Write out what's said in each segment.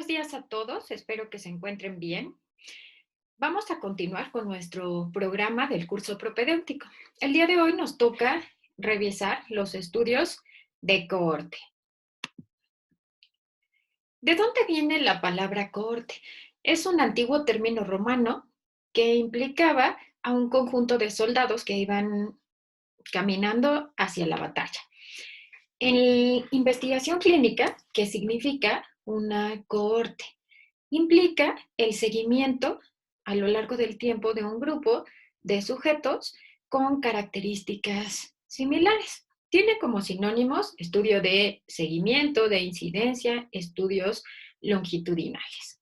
Buenos días a todos, espero que se encuentren bien. Vamos a continuar con nuestro programa del curso propedéutico. El día de hoy nos toca revisar los estudios de cohorte. ¿De dónde viene la palabra cohorte? Es un antiguo término romano que implicaba a un conjunto de soldados que iban caminando hacia la batalla. En investigación clínica, ¿qué significa una cohorte? Implica el seguimiento a lo largo del tiempo de un grupo de sujetos con características similares. Tiene como sinónimos estudio de seguimiento, de incidencia, estudios longitudinales.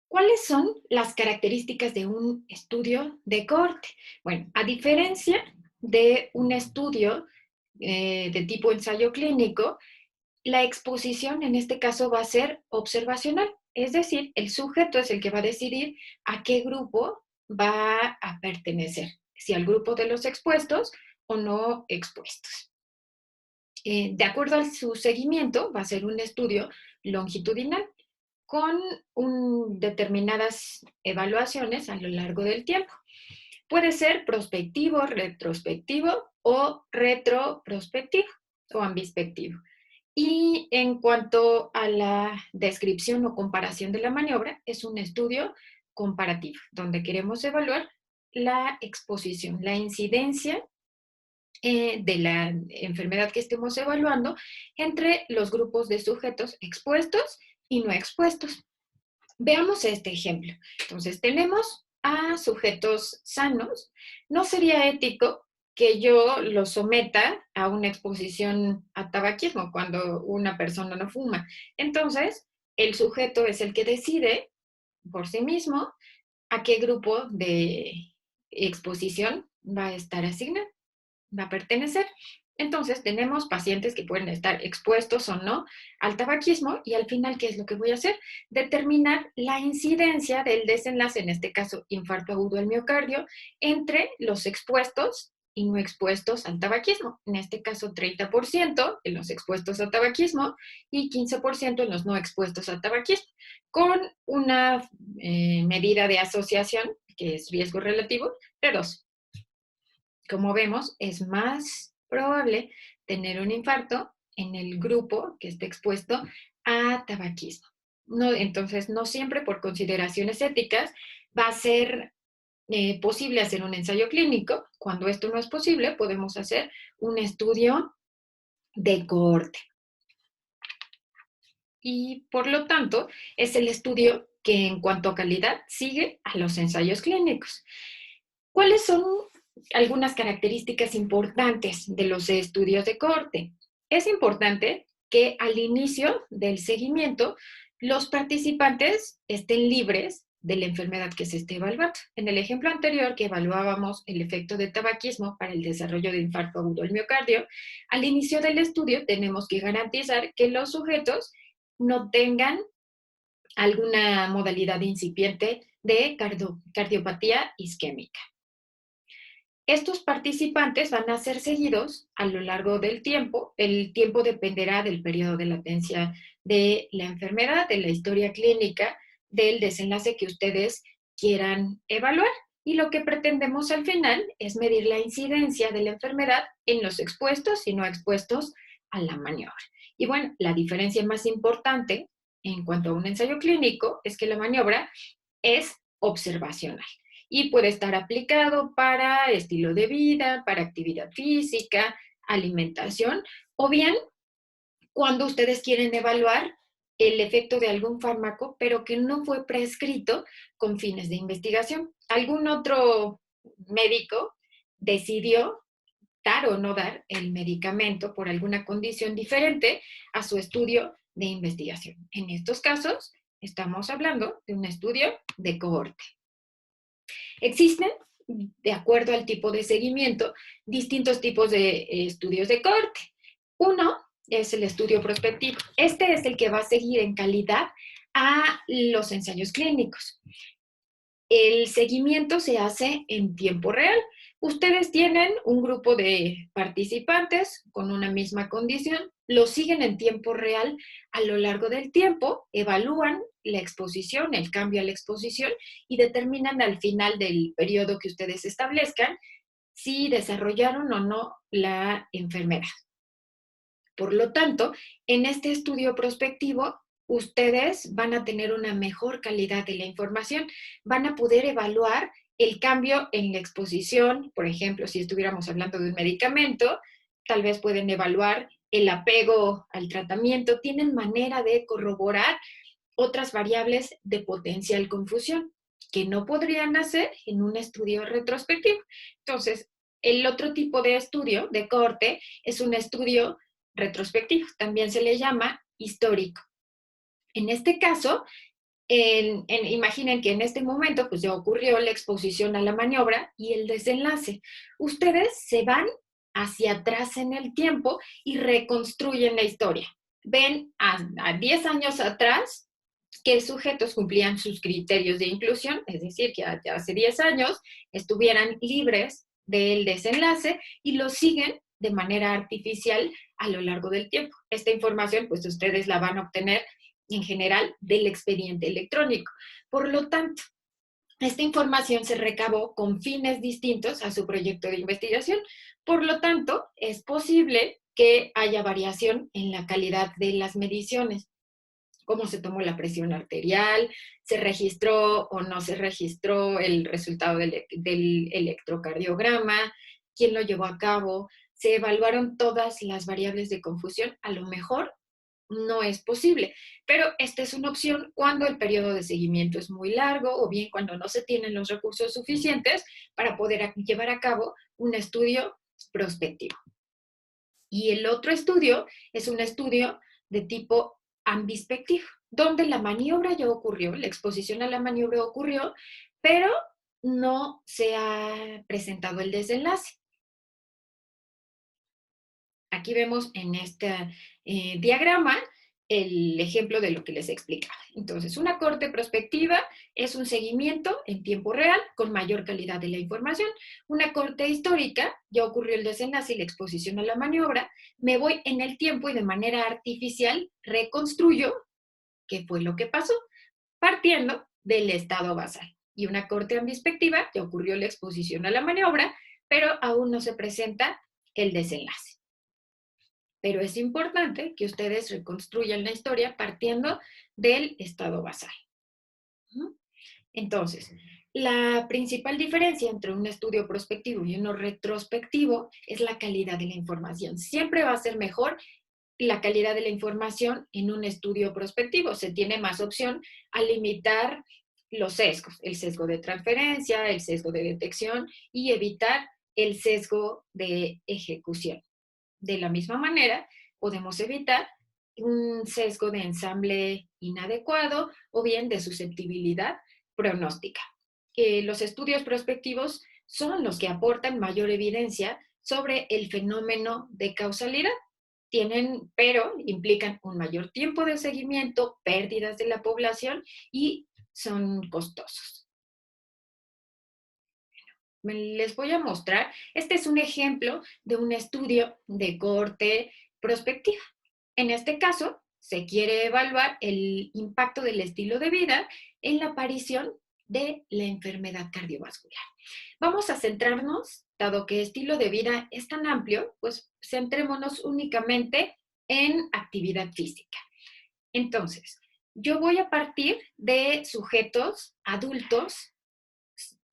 ¿Cuáles son las características de un estudio de cohorte? Bueno, a diferencia de un estudio de tipo ensayo clínico, la exposición en este caso va a ser observacional, es decir, el sujeto es el que va a decidir a qué grupo va a pertenecer, si al grupo de los expuestos o no expuestos. De acuerdo a su seguimiento, va a ser un estudio longitudinal con determinadas evaluaciones a lo largo del tiempo. Puede ser prospectivo, retrospectivo o retroprospectivo o ambispectivo. Y en cuanto a la descripción o comparación de la maniobra, es un estudio comparativo, donde queremos evaluar la exposición, la incidencia de la enfermedad que estemos evaluando entre los grupos de sujetos expuestos y no expuestos. Veamos este ejemplo. Entonces, tenemos a sujetos sanos. No sería ético que yo los someta a una exposición a tabaquismo cuando una persona no fuma. Entonces, el sujeto es el que decide por sí mismo a qué grupo de exposición va a estar asignado, va a pertenecer. Entonces, tenemos pacientes que pueden estar expuestos o no al tabaquismo y al final, ¿qué es lo que voy a hacer? Determinar la incidencia del desenlace, en este caso, infarto agudo del miocardio, entre los expuestos y no expuestos al tabaquismo. En este caso, 30% en los expuestos al tabaquismo y 15% en los no expuestos al tabaquismo, con una medida de asociación, que es riesgo relativo, de 2. Como vemos, es más probable tener un infarto en el grupo que esté expuesto a tabaquismo. No, entonces, no siempre por consideraciones éticas va a ser posible hacer un ensayo clínico. Cuando esto no es posible, podemos hacer un estudio de cohorte. Y por lo tanto, es el estudio que en cuanto a calidad sigue a los ensayos clínicos. ¿Cuáles son algunas características importantes de los estudios de cohorte? Es importante que al inicio del seguimiento los participantes estén libres de la enfermedad que se esté evaluando. En el ejemplo anterior que evaluábamos el efecto de tabaquismo para el desarrollo de infarto agudo del miocardio, al inicio del estudio tenemos que garantizar que los sujetos no tengan alguna modalidad incipiente de cardiopatía isquémica. Estos participantes van a ser seguidos a lo largo del tiempo. El tiempo dependerá del periodo de latencia de la enfermedad, de la historia clínica, del desenlace que ustedes quieran evaluar. Y lo que pretendemos al final es medir la incidencia de la enfermedad en los expuestos y no expuestos a la maniobra. Y bueno, la diferencia más importante en cuanto a un ensayo clínico es que la maniobra es observacional y puede estar aplicado para estilo de vida, para actividad física, alimentación, o bien cuando ustedes quieren evaluar el efecto de algún fármaco, pero que no fue prescrito con fines de investigación. Algún otro médico decidió dar o no dar el medicamento por alguna condición diferente a su estudio de investigación. En estos casos, estamos hablando de un estudio de cohorte. Existen, de acuerdo al tipo de seguimiento, distintos tipos de estudios de cohorte. Uno es el estudio prospectivo. Este es el que va a seguir en calidad a los ensayos clínicos. El seguimiento se hace en tiempo real. Ustedes tienen un grupo de participantes con una misma condición, lo siguen en tiempo real a lo largo del tiempo, evalúan la exposición, el cambio a la exposición y determinan al final del periodo que ustedes establezcan si desarrollaron o no la enfermedad. Por lo tanto, en este estudio prospectivo, ustedes van a tener una mejor calidad de la información, van a poder evaluar el cambio en la exposición, por ejemplo, si estuviéramos hablando de un medicamento, tal vez pueden evaluar el apego al tratamiento, tienen manera de corroborar otras variables de potencial confusión que no podrían hacer en un estudio retrospectivo. Entonces, el otro tipo de estudio de corte es un estudio retrospectivo, también se le llama histórico. En este caso, imaginen que en este momento pues ya ocurrió la exposición a la maniobra y el desenlace. Ustedes se van hacia atrás en el tiempo y reconstruyen la historia. Ven a 10 años atrás qué sujetos cumplían sus criterios de inclusión, es decir, que hace 10 años estuvieran libres del desenlace y lo siguen de manera artificial a lo largo del tiempo. Esta información, pues ustedes la van a obtener en general del expediente electrónico. Por lo tanto, esta información se recabó con fines distintos a su proyecto de investigación. Por lo tanto, es posible que haya variación en la calidad de las mediciones. Cómo se tomó la presión arterial, se registró o no se registró el resultado del electrocardiograma, quién lo llevó a cabo, se evaluaron todas las variables de confusión. A lo mejor no es posible, pero esta es una opción cuando el periodo de seguimiento es muy largo o bien cuando no se tienen los recursos suficientes para poder llevar a cabo un estudio prospectivo. Y el otro estudio es un estudio de tipo ambispectivo, donde la maniobra ya ocurrió, la exposición a la maniobra ocurrió, pero no se ha presentado el desenlace. Aquí vemos en este diagrama el ejemplo de lo que les explicaba. Entonces, una corte prospectiva es un seguimiento en tiempo real con mayor calidad de la información. Una corte histórica, ya ocurrió el desenlace y la exposición a la maniobra, me voy en el tiempo y de manera artificial reconstruyo qué fue lo que pasó, partiendo del estado basal. Y una corte ambispectiva, ya ocurrió la exposición a la maniobra, pero aún no se presenta el desenlace. Pero es importante que ustedes reconstruyan la historia partiendo del estado basal. Entonces, la principal diferencia entre un estudio prospectivo y uno retrospectivo es la calidad de la información. Siempre va a ser mejor la calidad de la información en un estudio prospectivo. Se tiene más opción a limitar los sesgos, el sesgo de transferencia, el sesgo de detección y evitar el sesgo de ejecución. De la misma manera, podemos evitar un sesgo de ensamble inadecuado o bien de susceptibilidad pronóstica. Los estudios prospectivos son los que aportan mayor evidencia sobre el fenómeno de causalidad. Pero implican un mayor tiempo de seguimiento, pérdidas de la población y son costosos. Les voy a mostrar, este es un ejemplo de un estudio de cohorte prospectiva. En este caso, se quiere evaluar el impacto del estilo de vida en la aparición de la enfermedad cardiovascular. Vamos a centrarnos, dado que estilo de vida es tan amplio, pues centrémonos únicamente en actividad física. Entonces, yo voy a partir de sujetos adultos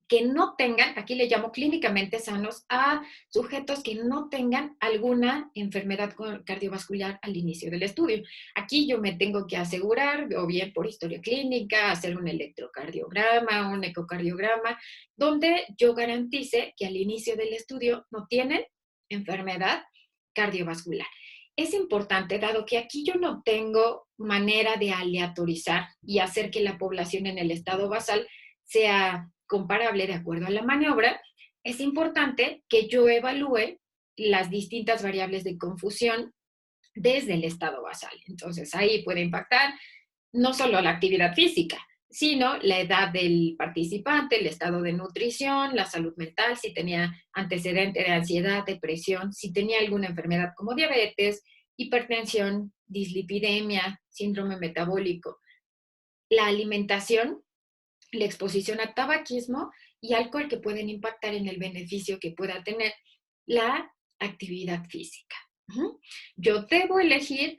que no tengan, aquí le llamo clínicamente sanos, a sujetos que no tengan alguna enfermedad cardiovascular al inicio del estudio. Aquí yo me tengo que asegurar, o bien por historia clínica, hacer un electrocardiograma, un ecocardiograma, donde yo garantice que al inicio del estudio no tienen enfermedad cardiovascular. Es importante, dado que aquí yo no tengo manera de aleatorizar y hacer que la población en el estado basal sea comparable de acuerdo a la maniobra, es importante que yo evalúe las distintas variables de confusión desde el estado basal. Entonces, ahí puede impactar no solo la actividad física, sino la edad del participante, el estado de nutrición, la salud mental, si tenía antecedente de ansiedad, depresión, si tenía alguna enfermedad como diabetes, hipertensión, dislipidemia, síndrome metabólico, la alimentación, la exposición a tabaquismo y alcohol que pueden impactar en el beneficio que pueda tener la actividad física. Yo debo elegir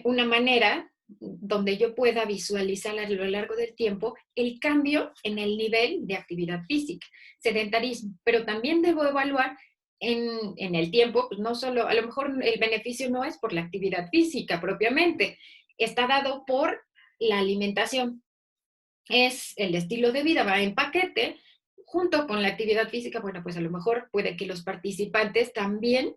una manera donde yo pueda visualizar a lo largo del tiempo el cambio en el nivel de actividad física, sedentarismo, pero también debo evaluar en el tiempo, pues no solo, a lo mejor el beneficio no es por la actividad física propiamente, está dado por la alimentación, es el estilo de vida, va en paquete, junto con la actividad física, bueno, pues a lo mejor puede que los participantes también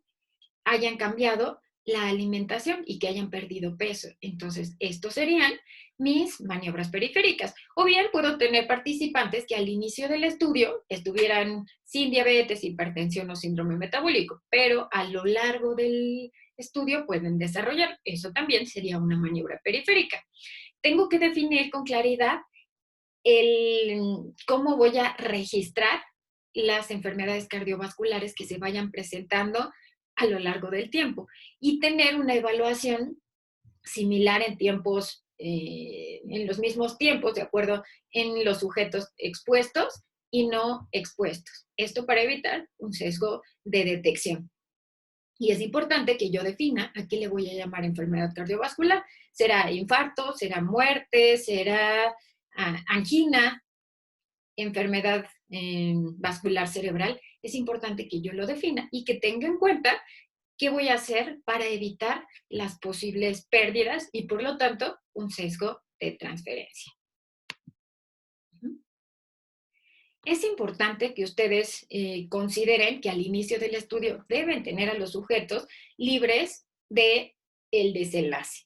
hayan cambiado la alimentación y que hayan perdido peso. Entonces, estos serían mis maniobras periféricas. O bien puedo tener participantes que al inicio del estudio estuvieran sin diabetes, hipertensión o síndrome metabólico, pero a lo largo del estudio pueden desarrollar. Eso también sería una maniobra periférica. Tengo que definir con claridad cómo voy a registrar las enfermedades cardiovasculares que se vayan presentando a lo largo del tiempo y tener una evaluación similar en tiempos, en los mismos tiempos, de acuerdo en los sujetos expuestos y no expuestos. Esto para evitar un sesgo de detección. Y es importante que yo defina a qué le voy a llamar enfermedad cardiovascular. ¿Será infarto? ¿Será muerte? ¿Será angina? ¿Enfermedad vascular cerebral? Es importante que yo lo defina y que tenga en cuenta qué voy a hacer para evitar las posibles pérdidas y, por lo tanto, un sesgo de transferencia. Es importante que ustedes consideren que al inicio del estudio deben tener a los sujetos libres de el desenlace.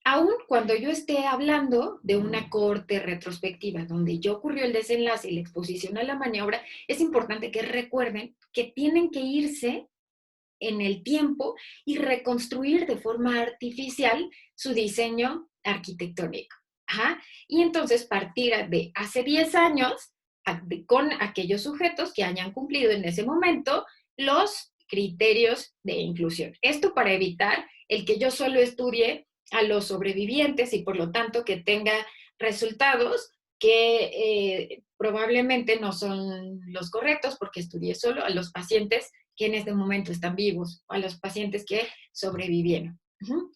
Aún cuando yo esté hablando de una corte retrospectiva donde ya ocurrió el desenlace y la exposición a la maniobra, es importante que recuerden que tienen que irse en el tiempo y reconstruir de forma artificial su diseño arquitectónico. Y entonces partir de hace 10 años con aquellos sujetos que hayan cumplido en ese momento los criterios de inclusión. Esto para evitar el que yo solo estudie a los sobrevivientes y por lo tanto que tenga resultados que probablemente no son los correctos porque estudié solo a los pacientes que en este momento están vivos, o a los pacientes que sobrevivieron.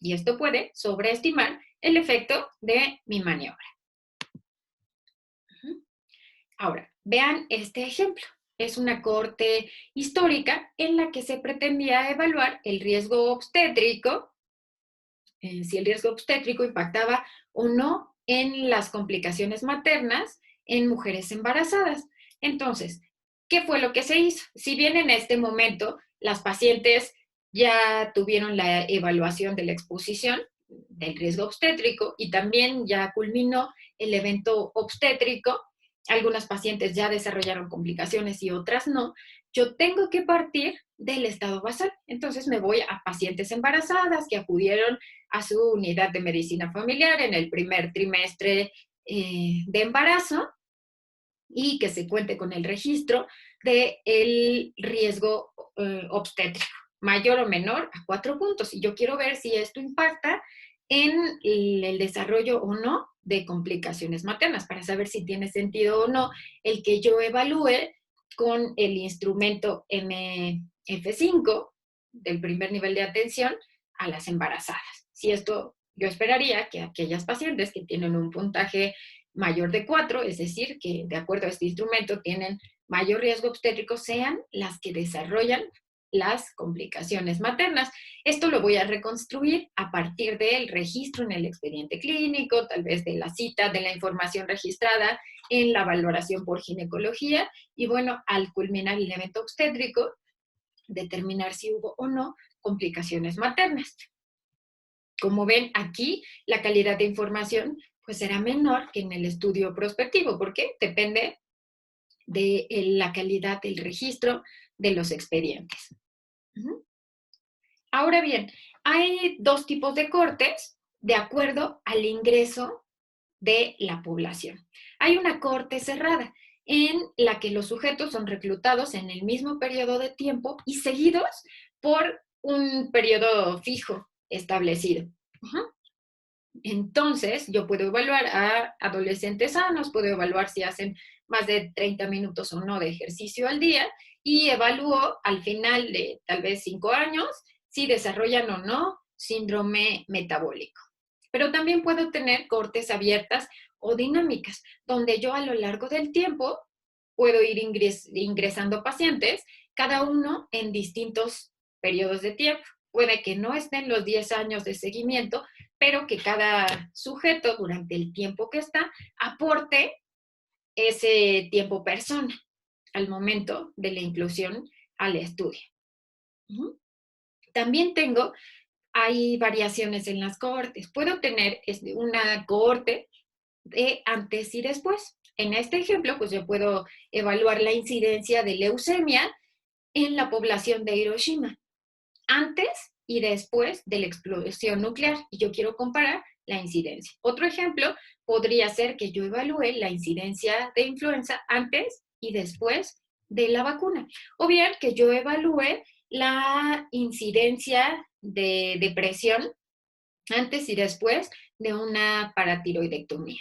Y esto puede sobreestimar el efecto de mi maniobra. Ahora, vean este ejemplo. Es una corte histórica en la que se pretendía evaluar el riesgo obstétrico, si el riesgo obstétrico impactaba o no en las complicaciones maternas en mujeres embarazadas. Entonces, ¿qué fue lo que se hizo? Si bien en este momento las pacientes ya tuvieron la evaluación de la exposición del riesgo obstétrico y también ya culminó el evento obstétrico, algunas pacientes ya desarrollaron complicaciones y otras no, yo tengo que partir del estado basal. Entonces me voy a pacientes embarazadas que acudieron a su unidad de medicina familiar en el primer trimestre de embarazo y que se cuente con el registro del riesgo obstétrico, mayor o menor a 4 puntos. Y yo quiero ver si esto impacta en el desarrollo o no de complicaciones maternas, para saber si tiene sentido o no el que yo evalúe con el instrumento MF5 del primer nivel de atención a las embarazadas. Si esto, yo esperaría que aquellas pacientes que tienen un puntaje mayor de 4, es decir, que de acuerdo a este instrumento tienen mayor riesgo obstétrico, sean las que desarrollan las complicaciones maternas. Esto lo voy a reconstruir a partir del registro en el expediente clínico, tal vez de la cita, de la información registrada en la valoración por ginecología y bueno, al culminar el evento obstétrico, determinar si hubo o no complicaciones maternas. Como ven aquí, la calidad de información pues será menor que en el estudio prospectivo. ¿Por qué? Depende de la calidad del registro de los expedientes. Ahora bien, hay dos tipos de cortes de acuerdo al ingreso de la población. Hay una corte cerrada en la que los sujetos son reclutados en el mismo periodo de tiempo y seguidos por un periodo fijo establecido. Entonces, yo puedo evaluar a adolescentes sanos, puedo evaluar si hacen más de 30 minutos o no de ejercicio al día y evalúo al final de tal vez 5 años si desarrollan o no síndrome metabólico. Pero también puedo tener cortes abiertas o dinámicas, donde yo a lo largo del tiempo puedo ir ingresando pacientes, cada uno en distintos periodos de tiempo. Puede que no estén los 10 años de seguimiento, pero que cada sujeto durante el tiempo que está aporte ese tiempo persona al momento de la inclusión al estudio. También hay variaciones en las cohortes. Puedo tener una cohorte de antes y después. En este ejemplo, pues yo puedo evaluar la incidencia de leucemia en la población de Hiroshima, antes y después de la explosión nuclear, y yo quiero comparar la incidencia. Otro ejemplo podría ser que yo evalúe la incidencia de influenza antes y después de la vacuna, o bien que yo evalúe la incidencia de depresión antes y después de una paratiroidectomía.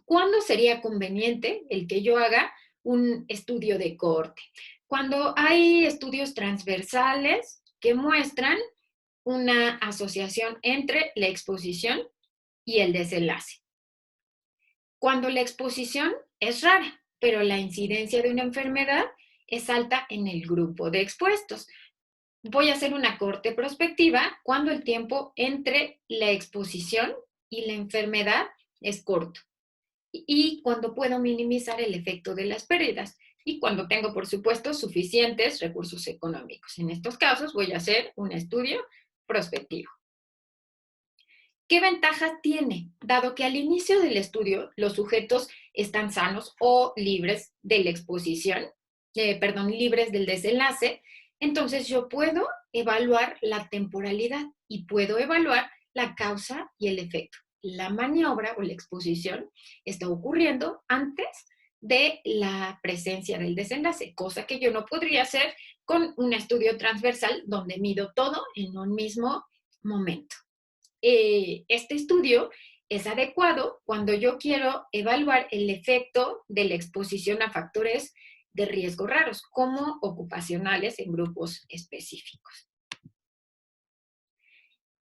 ¿Cuándo sería conveniente el que yo haga un estudio de cohorte? Cuando hay estudios transversales que muestran una asociación entre la exposición y el desenlace. Cuando la exposición es rara, pero la incidencia de una enfermedad es alta en el grupo de expuestos. Voy a hacer una cohorte prospectiva cuando el tiempo entre la exposición y la enfermedad es corto y cuando puedo minimizar el efecto de las pérdidas y cuando tengo, por supuesto, suficientes recursos económicos. En estos casos voy a hacer un estudio prospectivo. ¿Qué ventajas tiene? Dado que al inicio del estudio los sujetos están sanos o libres de la exposición, libres del desenlace, entonces yo puedo evaluar la temporalidad y puedo evaluar la causa y el efecto. La maniobra o la exposición está ocurriendo antes de la presencia del desenlace, cosa que yo no podría hacer con un estudio transversal donde mido todo en un mismo momento. Este estudio es adecuado cuando yo quiero evaluar el efecto de la exposición a factores de riesgo raros, como ocupacionales en grupos específicos.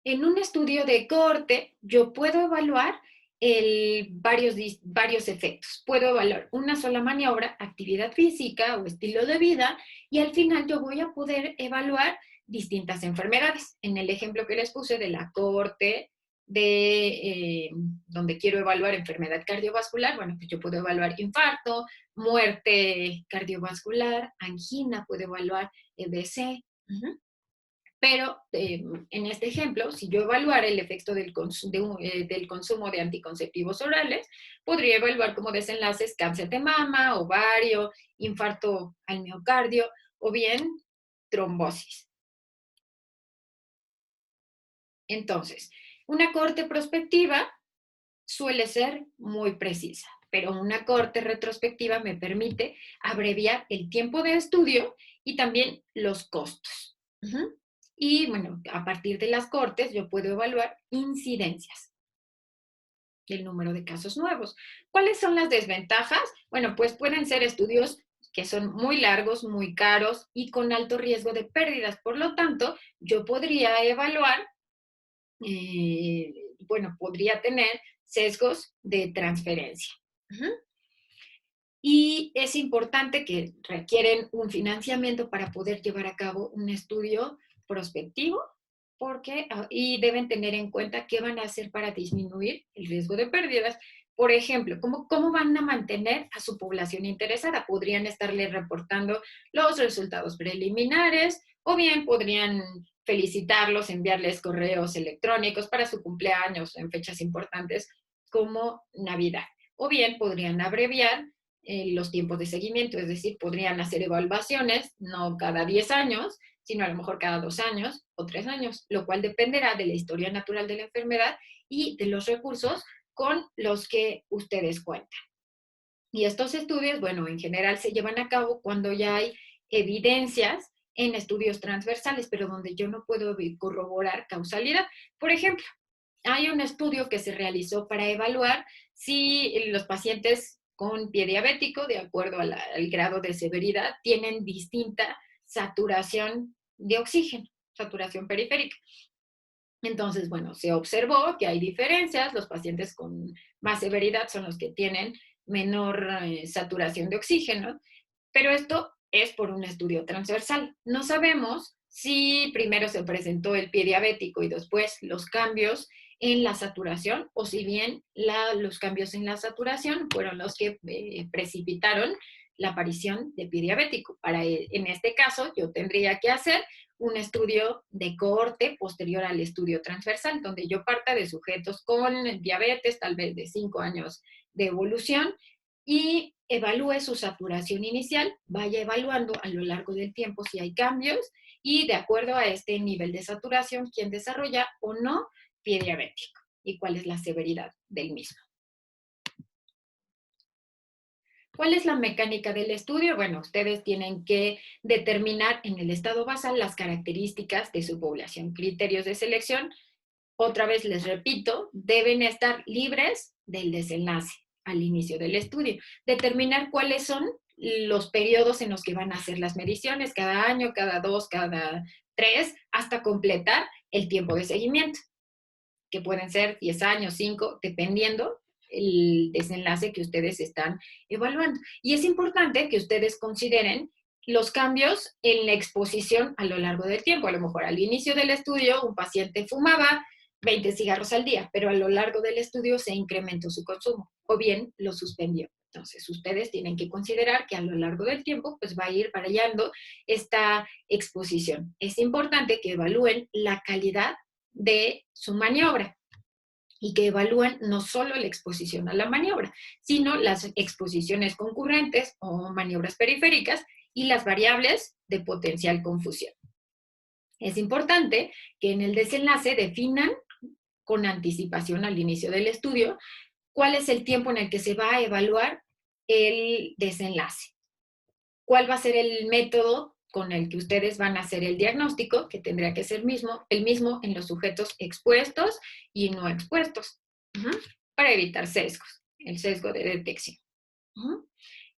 En un estudio de cohorte, yo puedo evaluar varios efectos. Puedo evaluar una sola maniobra, actividad física o estilo de vida, y al final yo voy a poder evaluar distintas enfermedades. En el ejemplo que les puse de la cohorte, donde quiero evaluar enfermedad cardiovascular, bueno, pues yo puedo evaluar infarto, muerte cardiovascular, angina, puedo evaluar EBC. Pero en este ejemplo, si yo evaluara el efecto del consumo de anticonceptivos orales, podría evaluar como desenlaces cáncer de mama, ovario, infarto al miocardio o bien trombosis. Entonces, una cohorte prospectiva suele ser muy precisa, pero una cohorte retrospectiva me permite abreviar el tiempo de estudio y también los costos. Y bueno, a partir de las cohortes yo puedo evaluar incidencias del número de casos nuevos. ¿Cuáles son las desventajas? Bueno, pues pueden ser estudios que son muy largos, muy caros y con alto riesgo de pérdidas. Por lo tanto, yo podría evaluar, podría tener sesgos de transferencia. Y es importante que requieren un financiamiento para poder llevar a cabo un estudio prospectivo y deben tener en cuenta qué van a hacer para disminuir el riesgo de pérdidas. Por ejemplo, ¿cómo van a mantener a su población interesada? Podrían estarle reportando los resultados preliminares o bien podrían felicitarlos, enviarles correos electrónicos para su cumpleaños en fechas importantes como Navidad. O bien podrían abreviar los tiempos de seguimiento, es decir, podrían hacer evaluaciones no cada 10 años, sino a lo mejor cada 2 años o 3 años, lo cual dependerá de la historia natural de la enfermedad y de los recursos con los que ustedes cuentan. Y estos estudios, bueno, en general se llevan a cabo cuando ya hay evidencias en estudios transversales, pero donde yo no puedo corroborar causalidad. Por ejemplo, hay un estudio que se realizó para evaluar si los pacientes con pie diabético, de acuerdo al grado de severidad, tienen distinta saturación de oxígeno, saturación periférica. Entonces, bueno, se observó que hay diferencias, los pacientes con más severidad son los que tienen menor saturación de oxígeno, pero esto es por un estudio transversal. No sabemos si primero se presentó el pie diabético y después los cambios en la saturación, o si bien los cambios en la saturación fueron los que precipitaron la aparición de pie diabético. En este caso, yo tendría que hacer un estudio de cohorte posterior al estudio transversal, donde yo parta de sujetos con diabetes, tal vez de 5 años de evolución, y evalúe su saturación inicial, vaya evaluando a lo largo del tiempo si hay cambios, y de acuerdo a este nivel de saturación, quién desarrolla o no pie diabético y cuál es la severidad del mismo. ¿Cuál es la mecánica del estudio? Bueno, ustedes tienen que determinar en el estado basal las características de su población, criterios de selección. Otra vez les repito, deben estar libres del desenlace al inicio del estudio. Determinar cuáles son los periodos en los que van a hacer las mediciones, cada año, cada 2, cada 3, hasta completar el tiempo de seguimiento, que pueden ser 10 años, 5, dependiendo el desenlace que ustedes están evaluando. Y es importante que ustedes consideren los cambios en la exposición a lo largo del tiempo. A lo mejor al inicio del estudio un paciente fumaba 20 cigarros al día, pero a lo largo del estudio se incrementó su consumo o bien lo suspendió. Entonces, ustedes tienen que considerar que a lo largo del tiempo pues va a ir variando esta exposición. Es importante que evalúen la calidad de su maniobra y que evalúen no solo la exposición a la maniobra, sino las exposiciones concurrentes o maniobras periféricas y las variables de potencial confusión. Es importante que en el desenlace definan con anticipación al inicio del estudio cuál es el tiempo en el que se va a evaluar el desenlace, cuál va a ser el método con el que ustedes van a hacer el diagnóstico, que tendría que ser el mismo en los sujetos expuestos y no expuestos, para evitar sesgos, el sesgo de detección.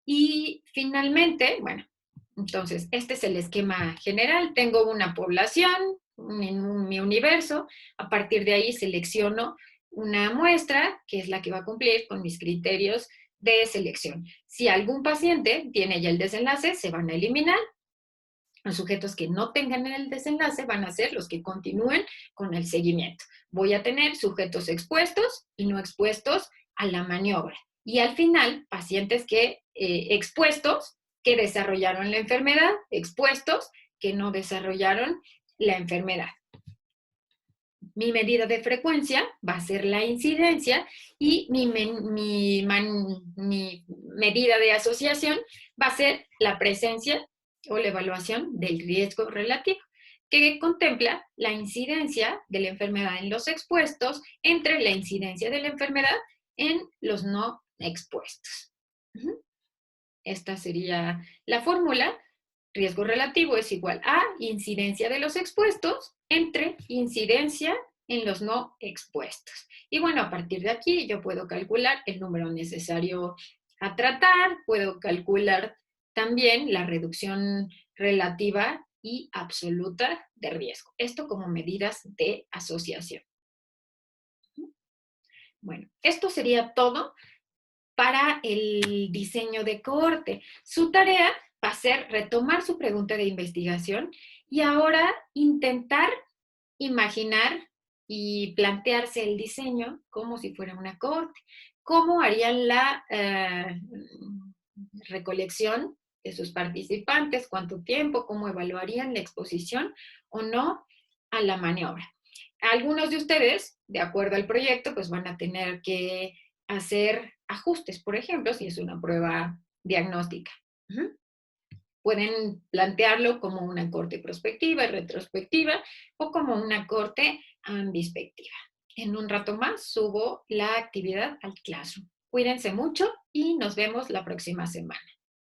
Y finalmente, bueno, entonces este es el esquema general. Tengo una población en mi universo, a partir de ahí selecciono una muestra, que es la que va a cumplir con mis criterios de selección. Si algún paciente tiene ya el desenlace, se van a eliminar. Los sujetos que no tengan el desenlace van a ser los que continúen con el seguimiento. Voy a tener sujetos expuestos y no expuestos a la maniobra. Y al final, pacientes que expuestos que desarrollaron la enfermedad, expuestos que no desarrollaron la enfermedad. Mi medida de frecuencia va a ser la incidencia y mi medida de asociación va a ser la presencia o la evaluación del riesgo relativo, que contempla la incidencia de la enfermedad en los expuestos entre la incidencia de la enfermedad en los no expuestos. Esta sería la fórmula. Riesgo relativo es igual a incidencia de los expuestos entre incidencia en los no expuestos. Y bueno, a partir de aquí yo puedo calcular el número necesario a tratar, puedo calcular también la reducción relativa y absoluta de riesgo. Esto como medidas de asociación. Bueno, esto sería todo para el diseño de cohorte. Su tarea va a ser retomar su pregunta de investigación y ahora intentar imaginar y plantearse el diseño como si fuera una cohorte. ¿Cómo harían la recolección de sus participantes? ¿Cuánto tiempo? ¿Cómo evaluarían la exposición o no a la maniobra? Algunos de ustedes, de acuerdo al proyecto, pues van a tener que hacer ajustes, por ejemplo, si es una prueba diagnóstica. Pueden plantearlo como una corte prospectiva y retrospectiva o como una corte ambispectiva. En un rato más subo la actividad al Classroom. Cuídense mucho y nos vemos la próxima semana.